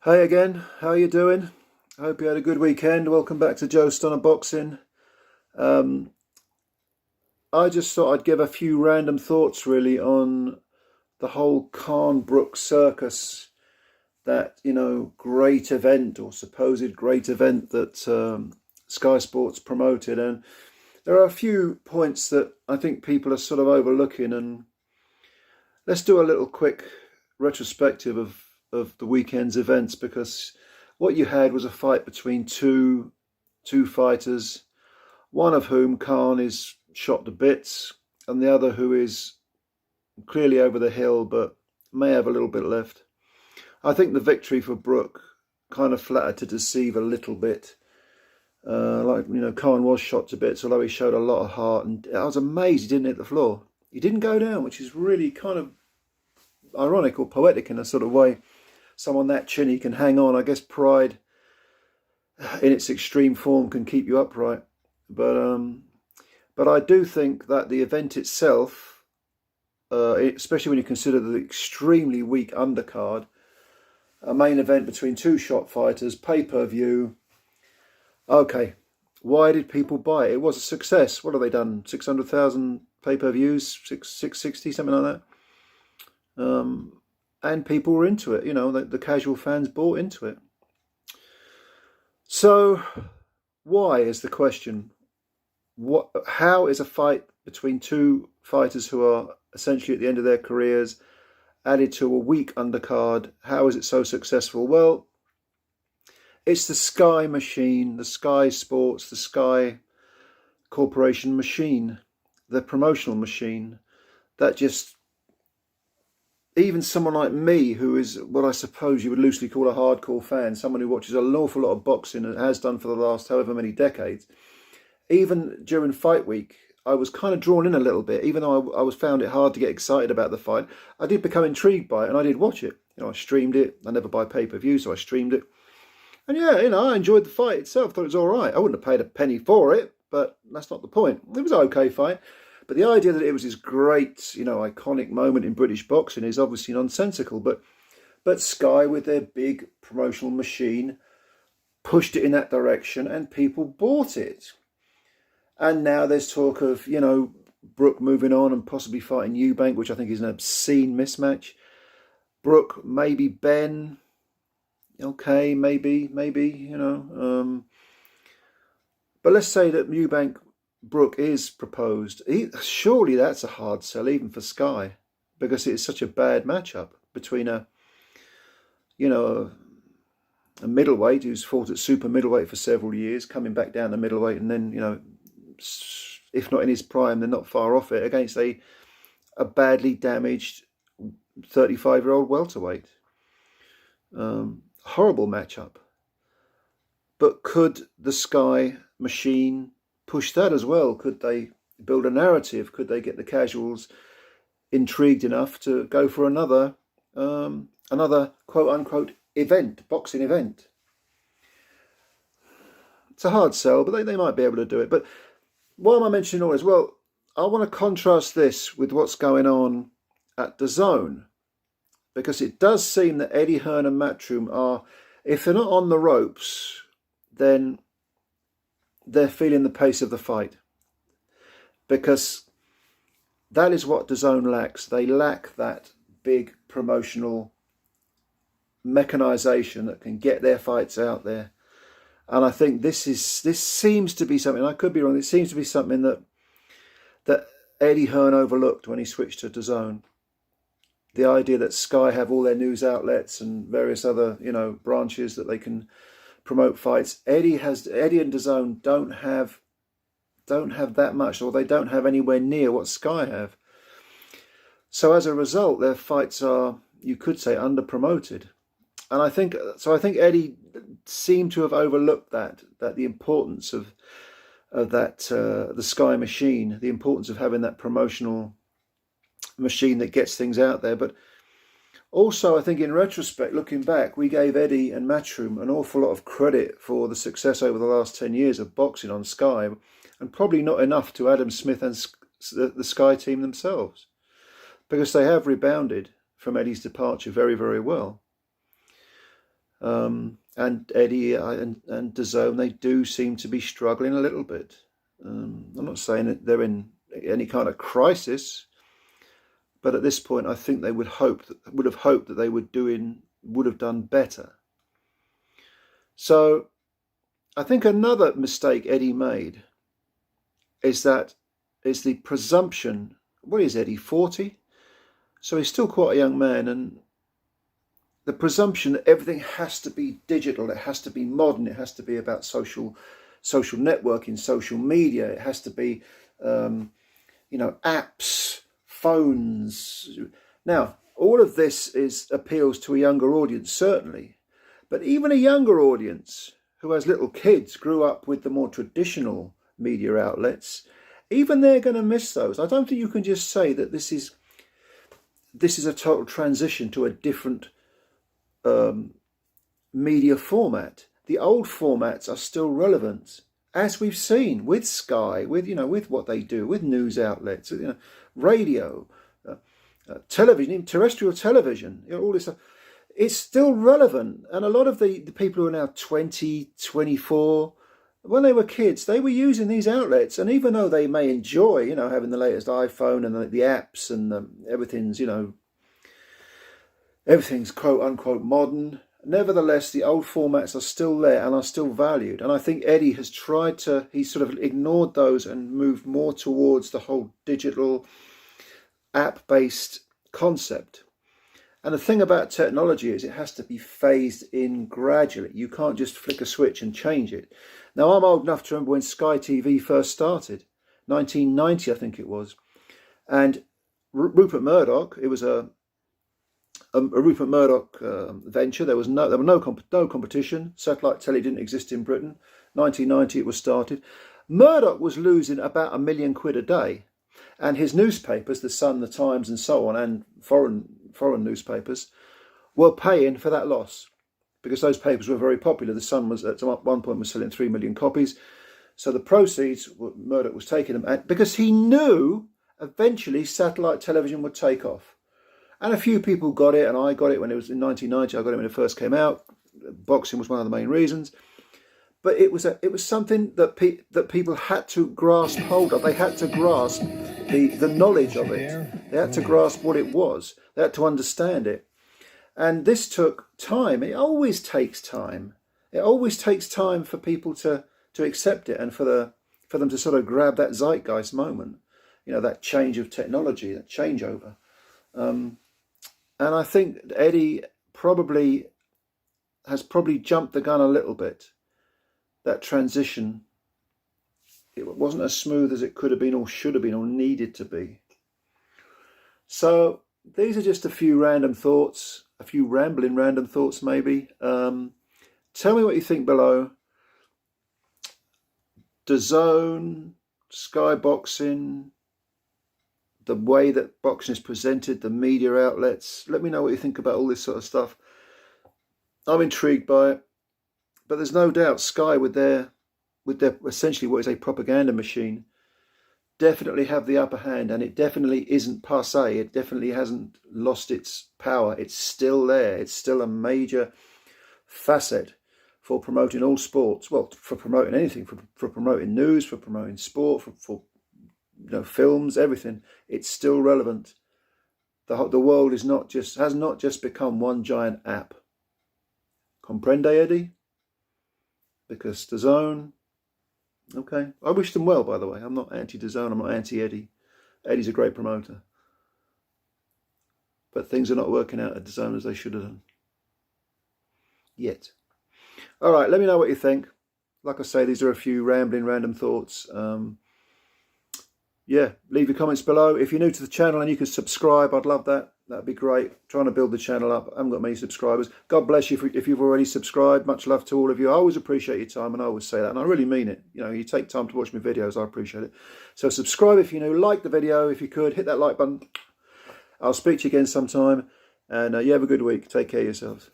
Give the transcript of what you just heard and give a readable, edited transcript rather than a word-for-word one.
Hey again, how you doing? I hope you had a good weekend. Welcome back to Joe Stunner Boxing. Um, I just thought I'd give a few random thoughts really on the whole Brook circus, that, great event or supposed great event that Sky Sports promoted. And there are a few points that I think people are sort of overlooking. And let's do a little quick retrospective of the weekend's events, because what you had was a fight between two fighters, one of whom, Khan, is shot to bits, and the other who is clearly over the hill but may have a little bit left. I think the victory for Brook kind of flattered to deceive a little bit. Khan was shot to bits, although he showed a lot of heart, and I was amazed he didn't hit the floor. He didn't go down, which is really kind of ironic or poetic in a sort of way. Someone that chinny can hang on. I guess pride in its extreme form can keep you upright. But I do think that the event itself, especially when you consider the extremely weak undercard, a main event between two shot fighters, pay-per-view. Okay, why did people buy it? It was a success. What have they done? 600,000 pay-per-views, 660, something like that. And people were into it. The casual fans bought into it. So why is the question? How is a fight between two fighters who are essentially at the end of their careers added to a weak undercard? How is it so successful? Well, it's the Sky machine, the Sky Sports, the Sky Corporation machine, the promotional machine that just, even someone like me, who is what I suppose you would loosely call a hardcore fan, someone who watches an awful lot of boxing and has done for the last however many decades, even during fight week, I was kind of drawn in a little bit. Even though I found it hard to get excited about the fight, I did become intrigued by it, and I did watch it. I streamed it. I never buy pay-per-view, so I streamed it. And yeah, I enjoyed the fight itself. Thought it was all right. I wouldn't have paid a penny for it, but that's not the point. It was an okay fight. But the idea that it was this great, iconic moment in British boxing is obviously nonsensical. But Sky, with their big promotional machine, pushed it in that direction, and people bought it. And now there's talk of, Brook moving on and possibly fighting Eubank, which I think is an obscene mismatch. Brook, maybe Ben. Okay, maybe. But let's say that Eubank Brook is proposed. Surely that's a hard sell even for Sky, because it's such a bad matchup between a middleweight who's fought at super middleweight for several years, coming back down to middleweight, and then if not in his prime, then not far off it, against a badly damaged 35-year-old welterweight. Horrible matchup. But could the Sky machine push that as well? Could they build a narrative? Could they get the casuals intrigued enough to go for another quote-unquote event, boxing event? It's a hard sell, but they might be able to do it. But why am I mentioning all this? Well, I want to contrast this with what's going on at DAZN, because it does seem that Eddie Hearn and Matchroom are, if they're not on the ropes, then they're feeling the pace of the fight, because that is what DAZN lacks. They lack that big promotional mechanization that can get their fights out there. And I think this seems to be something, I could be wrong, it seems to be something that Eddie Hearn overlooked when he switched to DAZN. The idea that Sky have all their news outlets and various other, branches that they can promote fights. Eddie and DAZN don't have that much, or they don't have anywhere near what Sky have. So as a result, their fights are, you could say, under promoted. And I think Eddie seemed to have overlooked that the importance of that the Sky machine, the importance of having that promotional machine that gets things out there. But also, I think in retrospect, looking back, we gave Eddie and Matchroom an awful lot of credit for the success over the last 10 years of boxing on Sky, and probably not enough to Adam Smith and the Sky team themselves, because they have rebounded from Eddie's departure very, very well. And Eddie and DAZN, they do seem to be struggling a little bit. I'm not saying that they're in any kind of crisis, but at this point, I think they would have hoped that they would have done better. So I think another mistake Eddie made is the presumption. What is Eddie, 40? So he's still quite a young man, and the presumption that everything has to be digital, it has to be modern, it has to be about social networking, social media, it has to be apps, phones. Now, all of this appeals to a younger audience, certainly, but even a younger audience who has little kids, grew up with the more traditional media outlets, even they're going to miss those. I don't think you can just say that this is a total transition to a different media format. The old formats are still relevant, as we've seen with Sky, with what they do, with news outlets, radio, television, even terrestrial television, all this stuff. It's still relevant. And a lot of the people who are now 20, 24, when they were kids, they were using these outlets. And even though they may enjoy, having the latest iPhone and the apps and everything's quote unquote modern, nevertheless, the old formats are still there and are still valued. And I think Eddie has he's sort of ignored those and moved more towards the whole digital app-based concept. And the thing about technology is it has to be phased in gradually. You can't just flick a switch and change it. Now, I'm old enough to remember when Sky TV first started, 1990, I think it was. And Rupert Murdoch, it was a Rupert Murdoch venture. There were no competition. Satellite telly didn't exist in Britain. 1990 it was started. Murdoch was losing about £1 million a day, and his newspapers, the Sun, the Times, and so on, and foreign newspapers, were paying for that loss because those papers were very popular. The Sun was at one point was selling 3 million copies, so the proceeds Murdoch was taking them because he knew eventually satellite television would take off. And a few people got it, and I got it when it was in 1990. I got it when it first came out. Boxing was one of the main reasons. But it was something that people had to grasp hold of. They had to grasp the knowledge of it. They had to grasp what it was. They had to understand it. And this took time. It always takes time. It always takes time for people to accept it and for them to sort of grab that zeitgeist moment. That change of technology, that changeover. And I think Eddie has probably jumped the gun a little bit. That transition, it wasn't as smooth as it could have been or should have been or needed to be. So these are just a few random thoughts, a few rambling random thoughts maybe. Tell me what you think below. DAZN, Sky Boxing, the way that boxing is presented, the media outlets. Let me know what you think about all this sort of stuff. I'm intrigued by it, but there's no doubt Sky with their essentially what is a propaganda machine definitely have the upper hand, and it definitely isn't passé. It definitely hasn't lost its power. It's still there. It's still a major facet for promoting all sports. Well, for promoting anything, for promoting news, for promoting sport, for films, everything. It's still relevant. The world has not just become one giant app. Comprende, Eddie? Because DAZN, okay. I wish them well, by the way. I'm not anti-DAZN, I'm not anti-Eddie. Eddie's a great promoter. But things are not working out at DAZN as they should have done. Yet. All right, let me know what you think. Like I say, these are a few rambling, random thoughts. Yeah, leave your comments below. If you're new to the channel and you could subscribe, I'd love that. That'd be great. Trying to build the channel up. I haven't got many subscribers. God bless you if you've already subscribed. Much love to all of you. I always appreciate your time, and I always say that, and I really mean it. You take time to watch my videos. I appreciate it. So subscribe if you're new. Like the video if you could. Hit that like button. I'll speak to you again sometime, and you have a good week. Take care of yourselves.